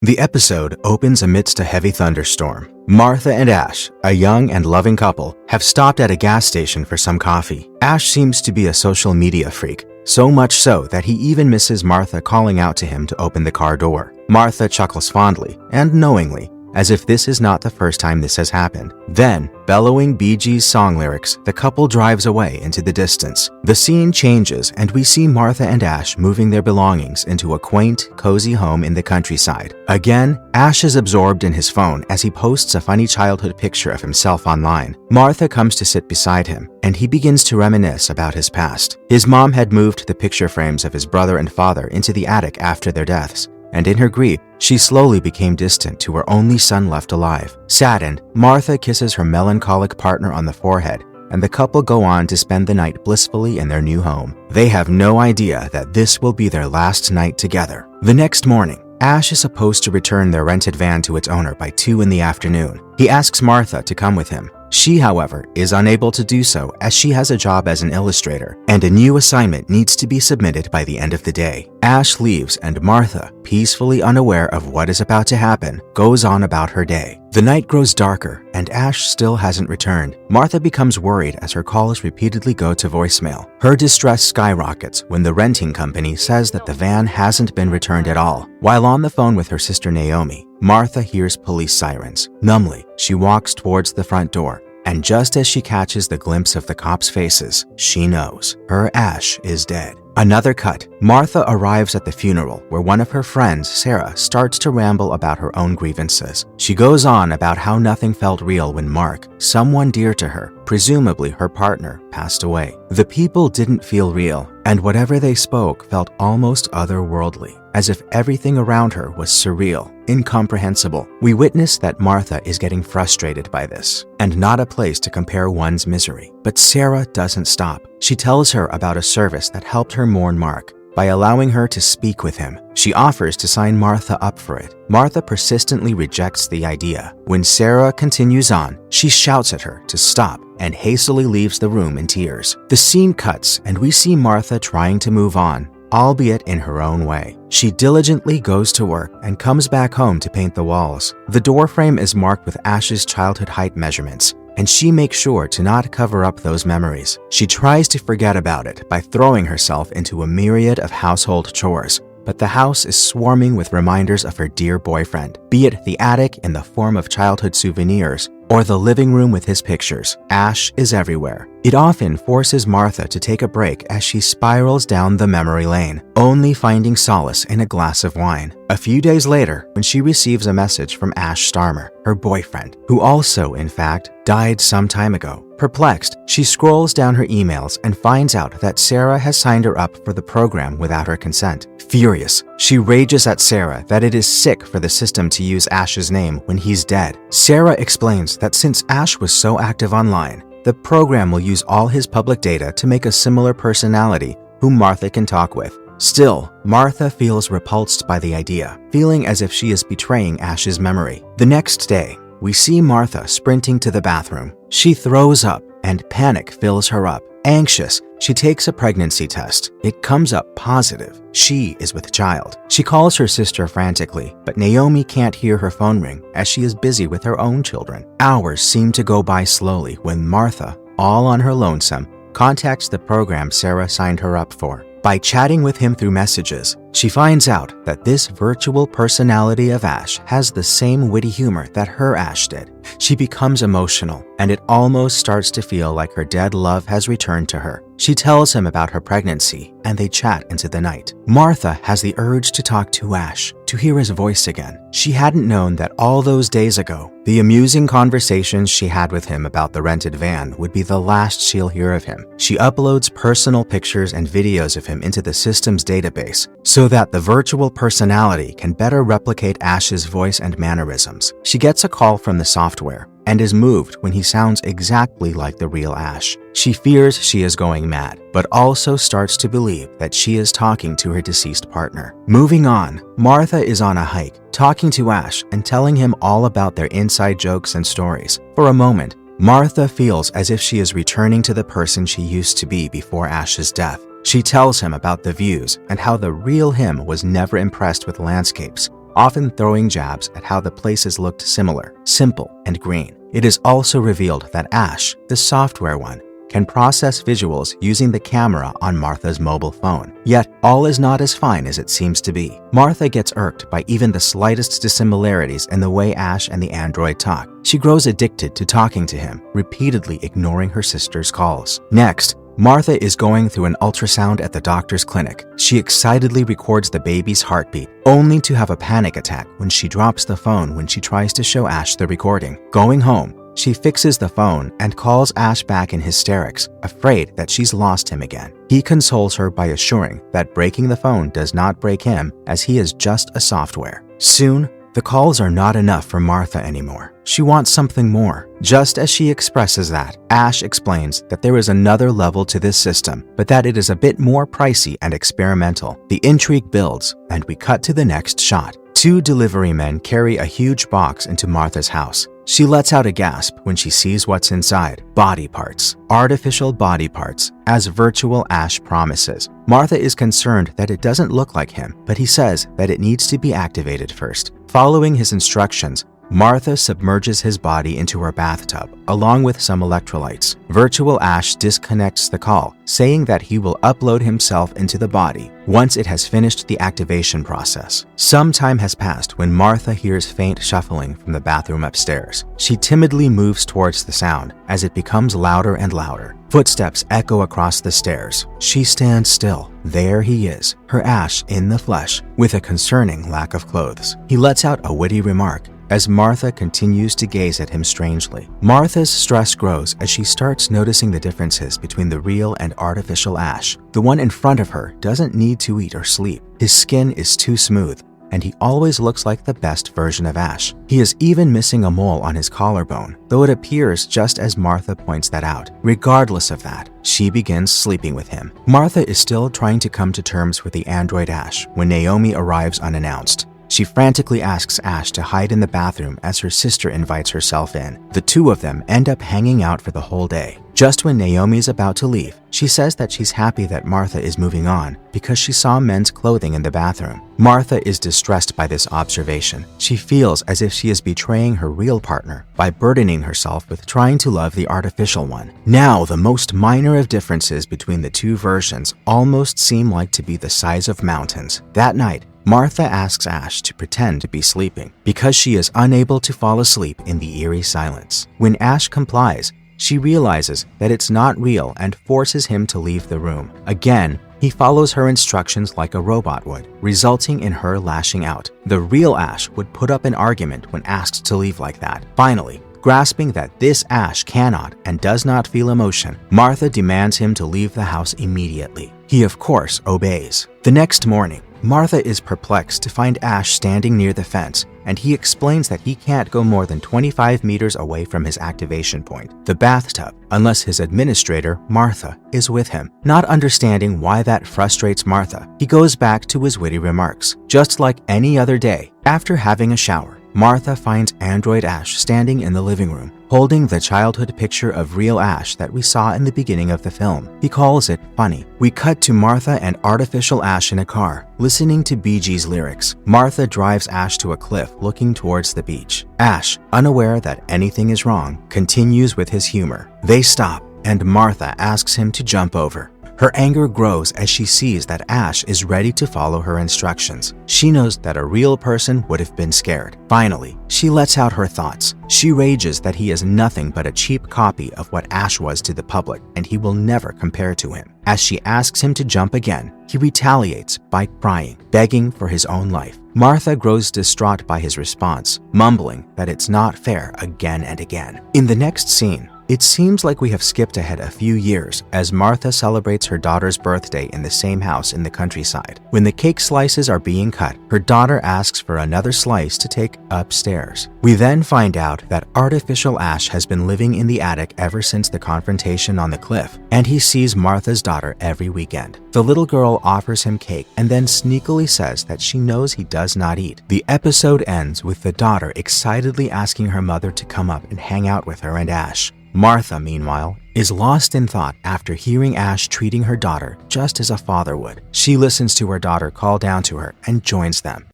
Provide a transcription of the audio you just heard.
The episode opens amidst a heavy thunderstorm. Martha and Ash, a young and loving couple, have stopped at a gas station for some coffee. Ash seems to be a social media freak, so much so that he even misses Martha calling out to him to open the car door. Martha chuckles fondly and knowingly, as if this is not the first time this has happened. Then, bellowing Bee Gees song lyrics, the couple drives away into the distance. The scene changes and we see Martha and Ash moving their belongings into a quaint, cozy home in the countryside. Again, Ash is absorbed in his phone as he posts a funny childhood picture of himself online. Martha comes to sit beside him, and he begins to reminisce about his past. His mom had moved the picture frames of his brother and father into the attic after their deaths, and in her grief, she slowly became distant to her only son left alive. Saddened, Martha kisses her melancholic partner on the forehead, and the couple go on to spend the night blissfully in their new home. They have no idea that this will be their last night together. The next morning, Ash is supposed to return their rented van to its owner by 2 in the afternoon. He asks Martha to come with him. She, however, is unable to do so as she has a job as an illustrator, and a new assignment needs to be submitted by the end of the day. Ash leaves and Martha, peacefully unaware of what is about to happen, goes on about her day. The night grows darker and Ash still hasn't returned. Martha becomes worried as her calls repeatedly go to voicemail. Her distress skyrockets when the renting company says that the van hasn't been returned at all. While on the phone with her sister Naomi, Martha hears police sirens. Numbly, she walks towards the front door, and just as she catches the glimpse of the cops' faces, she knows her Ash is dead. Another cut. Martha arrives at the funeral where one of her friends, Sarah, starts to ramble about her own grievances. She goes on about how nothing felt real when Mark, someone dear to her, presumably her partner, passed away. The people didn't feel real, and whatever they spoke felt almost otherworldly, as if everything around her was surreal, incomprehensible. We witness that Martha is getting frustrated by this, and not a place to compare one's misery. But Sarah doesn't stop. She tells her about a service that helped her mourn Mark by allowing her to speak with him. She offers to sign Martha up for it. Martha persistently rejects the idea. When Sarah continues on, she shouts at her to stop and hastily leaves the room in tears. The scene cuts and we see Martha trying to move on, albeit in her own way. She diligently goes to work and comes back home to paint the walls. The door frame is marked with Ash's childhood height measurements, and she makes sure to not cover up those memories. She tries to forget about it by throwing herself into a myriad of household chores, but the house is swarming with reminders of her dear boyfriend, be it the attic in the form of childhood souvenirs or the living room with his pictures. Ash is everywhere. It often forces Martha to take a break as she spirals down the memory lane, only finding solace in a glass of wine. A few days later, when she receives a message from Ash Starmer, her boyfriend, who also, in fact, died some time ago. Perplexed, she scrolls down her emails and finds out that Sarah has signed her up for the program without her consent. Furious, she rages at Sarah that it is sick for the system to use Ash's name when he's dead. Sarah explains that since Ash was so active online, the program will use all his public data to make a similar personality whom Martha can talk with. Still, Martha feels repulsed by the idea, feeling as if she is betraying Ash's memory. The next day, we see Martha sprinting to the bathroom. She throws up and panic fills her up. Anxious, she takes a pregnancy test. It comes up positive. She is with child. She calls her sister frantically, but Naomi can't hear her phone ring as she is busy with her own children. Hours seem to go by slowly when Martha, all on her lonesome, contacts the program Sarah signed her up for. By chatting with him through messages, she finds out that this virtual personality of Ash has the same witty humor that her Ash did. She becomes emotional, and it almost starts to feel like her dead love has returned to her. She tells him about her pregnancy, and they chat into the night. Martha has the urge to talk to Ash, to hear his voice again. She hadn't known that all those days ago, the amusing conversations she had with him about the rented van would be the last she'll hear of him. She uploads personal pictures and videos of him into the system's database so that the virtual personality can better replicate Ash's voice and mannerisms. She gets a call from the software and is moved when he sounds exactly like the real Ash. She fears she is going mad, but also starts to believe that she is talking to her deceased partner. Moving on, Martha is on a hike, talking to Ash and telling him all about their inside jokes and stories. For a moment, Martha feels as if she is returning to the person she used to be before Ash's death. She tells him about the views and how the real him was never impressed with landscapes, often throwing jabs at how the places looked similar, simple, and green. It is also revealed that Ash, the software one, can process visuals using the camera on Martha's mobile phone. Yet, all is not as fine as it seems to be. Martha gets irked by even the slightest dissimilarities in the way Ash and the android talk. She grows addicted to talking to him, repeatedly ignoring her sister's calls. Next, Martha is going through an ultrasound at the doctor's clinic. She excitedly records the baby's heartbeat, only to have a panic attack when she drops the phone when she tries to show Ash the recording. Going home, she fixes the phone and calls Ash back in hysterics, afraid that she's lost him again. He consoles her by assuring that breaking the phone does not break him, as he is just a software. Soon, the calls are not enough for Martha anymore. She wants something more. Just as she expresses that, Ash explains that there is another level to this system, but that it is a bit more pricey and experimental. The intrigue builds, and we cut to the next shot. Two delivery men carry a huge box into Martha's house. She lets out a gasp when she sees what's inside. Body parts. Artificial body parts, as virtual Ash promises. Martha is concerned that it doesn't look like him, but he says that it needs to be activated first. Following his instructions, Martha submerges his body into her bathtub, along with some electrolytes. Virtual Ash disconnects the call, saying that he will upload himself into the body once it has finished the activation process. Some time has passed when Martha hears faint shuffling from the bathroom upstairs. She timidly moves towards the sound as it becomes louder and louder. Footsteps echo across the stairs. She stands still. There he is, her Ash in the flesh, with a concerning lack of clothes. He lets out a witty remark as Martha continues to gaze at him strangely. Martha's stress grows as she starts noticing the differences between the real and artificial Ash. The one in front of her doesn't need to eat or sleep. His skin is too smooth, and he always looks like the best version of Ash. He is even missing a mole on his collarbone, though it appears just as Martha points that out. Regardless of that, she begins sleeping with him. Martha is still trying to come to terms with the android Ash when Naomi arrives unannounced. She frantically asks Ash to hide in the bathroom as her sister invites herself in. The two of them end up hanging out for the whole day. Just when Naomi is about to leave, she says that she's happy that Martha is moving on because she saw men's clothing in the bathroom. Martha is distressed by this observation. She feels as if she is betraying her real partner by burdening herself with trying to love the artificial one. Now, the most minor of differences between the two versions almost seem like to be the size of mountains. That night, Martha asks Ash to pretend to be sleeping because she is unable to fall asleep in the eerie silence. When Ash complies, she realizes that it's not real and forces him to leave the room. Again, he follows her instructions like a robot would, resulting in her lashing out. The real Ash would put up an argument when asked to leave like that. Finally, grasping that this Ash cannot and does not feel emotion, Martha demands him to leave the house immediately. He, of course, obeys. The next morning, Martha is perplexed to find Ash standing near the fence, and he explains that he can't go more than 25 meters away from his activation point, the bathtub, unless his administrator, Martha, is with him. Not understanding why that frustrates Martha, he goes back to his witty remarks. Just like any other day, after having a shower, Martha finds Android Ash standing in the living room, holding the childhood picture of real Ash that we saw in the beginning of the film. He calls it funny. We cut to Martha and artificial Ash in a car, listening to Bee Gees lyrics. Martha drives Ash to a cliff looking towards the beach. Ash, unaware that anything is wrong, continues with his humor. They stop, and Martha asks him to jump over. Her anger grows as she sees that Ash is ready to follow her instructions. She knows that a real person would have been scared. Finally, she lets out her thoughts. She rages that he is nothing but a cheap copy of what Ash was to the public, and he will never compare to him. As she asks him to jump again, he retaliates by crying, begging for his own life. Martha grows distraught by his response, mumbling that it's not fair again and again. In the next scene, it seems like we have skipped ahead a few years as Martha celebrates her daughter's birthday in the same house in the countryside. When the cake slices are being cut, her daughter asks for another slice to take upstairs. We then find out that artificial Ash has been living in the attic ever since the confrontation on the cliff, and he sees Martha's daughter every weekend. The little girl offers him cake and then sneakily says that she knows he does not eat. The episode ends with the daughter excitedly asking her mother to come up and hang out with her and Ash. Martha, meanwhile, is lost in thought after hearing Ash treating her daughter just as a father would. She listens to her daughter call down to her and joins them.